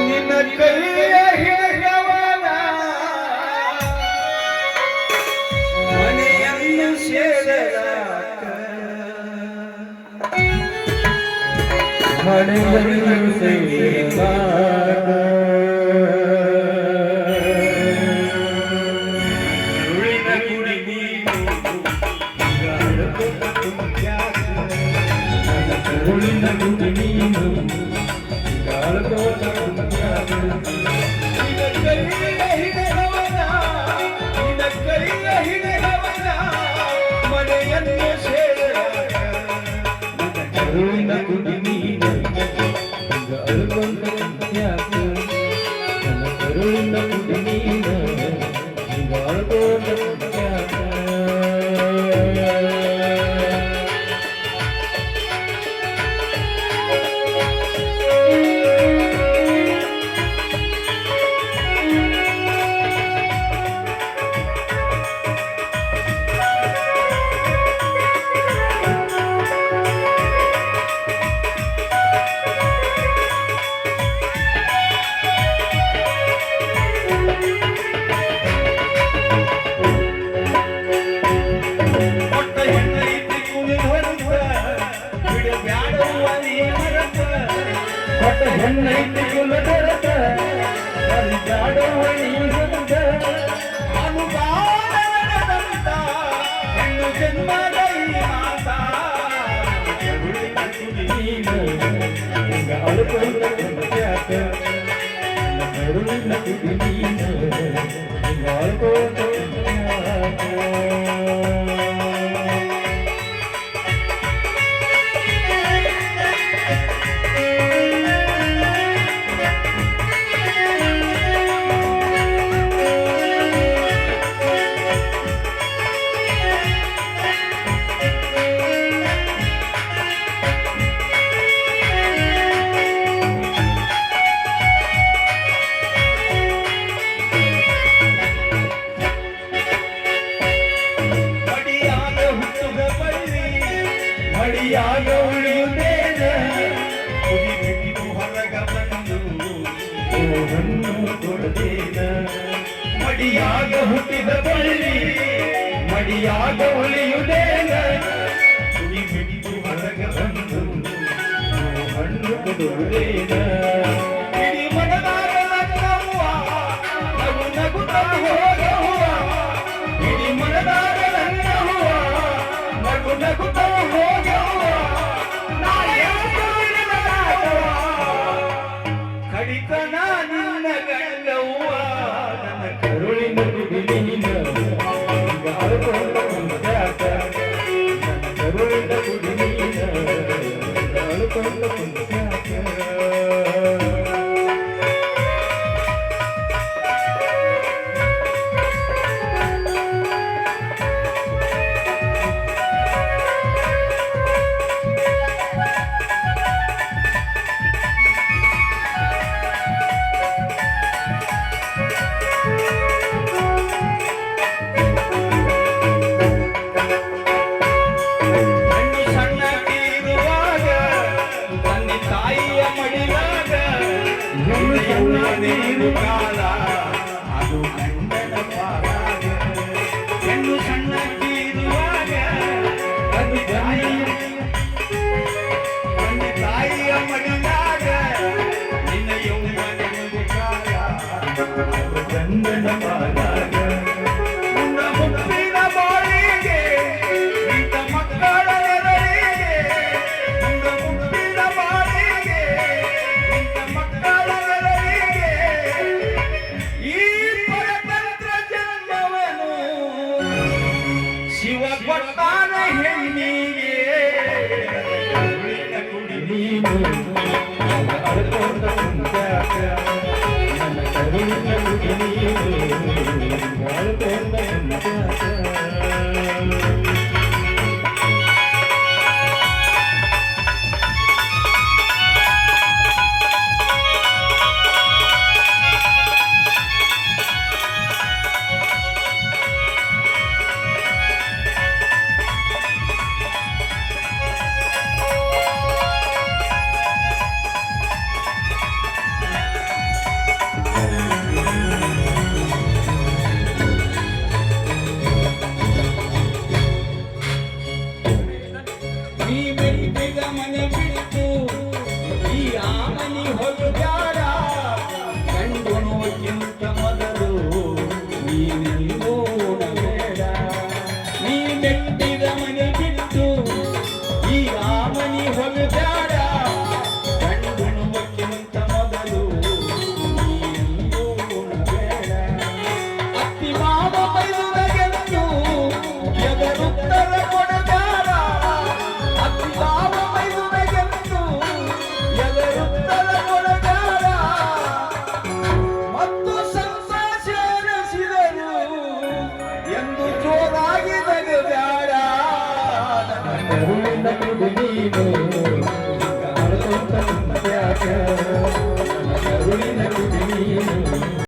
ನಿನ್ನ ಕೈಯ ಹಿಡಿದವನ ಮನೆಯನ್ನು ಸೇರಲಾಕ ಮನೆಯನ್ನು ಸೇರಲಾಕ ಉಳಿದ ಗುಡಿ ನೀನು ಉಳಿದ ಗುಡಿ ನೀನು ಮನೆಯನ್ನು ಸೇರಲಾಕ ಕರುಳಿನ ಗುಡಿ ನೀನು ಅಳುಕೊಂಡ ಯಾಕ ನನ್ನ ಕರುಳಿನ ಗುಡಿ ನೀನು ಅಳುಕೊಂಡ ಯಾಕ ಹೆಣ್ಣೈತಿ ಕುಲದರತ ಹರಿದಾಡುವ ನೀಗಂತ ಅನುಗಾನದಂತ ಹೆಣ್ಣು ಜನ್ಮದೈ ಮಾತಾ ಕರುಳಿನ ಗುಡಿ ನೀನು ಹಿಂಗ ಅಳುಕೊಂಡ ಯಾಕ ಕರುಳಿನ ಗುಡಿ ನೀನು ಹಿಂಗ ಅಳುಕೊಂಡ ಯಾಕ ಮಡಿಯಾಗ ಉಳಿಯುತ್ತೇನ ಕುಡಿ ಬಿಟ್ಟು ಹೊರಗ ಬಂದು ಹಣ್ಣು ಕೊಡದೇನ ಮಡಿಯಾಗ ಹುಟ್ಟಿದ ಬಳ್ಳಿ ಮಡಿಯಾಗ ಉಳಿಯುತ್ತೇನ ಕುಡಿ ಬಿಟ್ಟು ಹೊರಗ ಬಂದು ಹಣ್ಣು ಕೊಡುವುದೇನ ಇಡೀ ಮನದಾಗ ನನ್ನವ್ವ ನಗು ನಗುತ್ತ ಹೋಗವ್ವ ಇಡೀ ಮನದಾಗ ನನ್ನವ್ವ ನಗು ನಗುತ್ತ ಕಡಿತನ ನಿನ್ನ ಗಂಡವ್ವ ನನ್ನ ಕರುಳಿನ ಗುಡಿ ನೀನು ಅಳುಕೊಂಡ ಯಾಕ ನನ್ನ ಕರುಳಿನ ಗುಡಿ ನೀನು ಅಳುಕೊಂಡ ಯಾಕ ಕಾಲ ಅದು ಗಂಡನ ಪಾಲಾಗ ಹೆಣ್ಣು ಸಣ್ಣಕ್ಕಿರುವಾಗ ಅದು ತಾಯಿಯ ಮಡಿದಾಗ ನಿನ್ನ ಯೌವನದ ಕಾಲ ಅದು ಗಂಡನ ಪಾಲಾಗ ನಿನ್ನ ಮುಪ್ಪಿನ ಬಾಳಿಗೆ ನಿನ್ನ ಮಕ್ಕಳ ನೆರಳಿಗೆ ನಿನ್ನ ಮುಪ್ಪಿನ ಬಾಳಿಗೆ ನಿನ್ನ ಮಕ್ಕಳ ಶಿವ ಕೊಟ್ಟಾನ ಹೆಣ್ಣಿಗೆ ಗುಡಿ ನೀನು ಅಳುಕೊಂಡ ಯಾಕ ನನ್ನ ಕರುಳಿನ ಗುಡಿ ನೀನು ಅಳುಕೊಂಡ ಯಾಕ ಕುಂತ್ಯಾಕ ನನ್ನ ಕರುಳಿನ ಕುಡಿ ನೀನು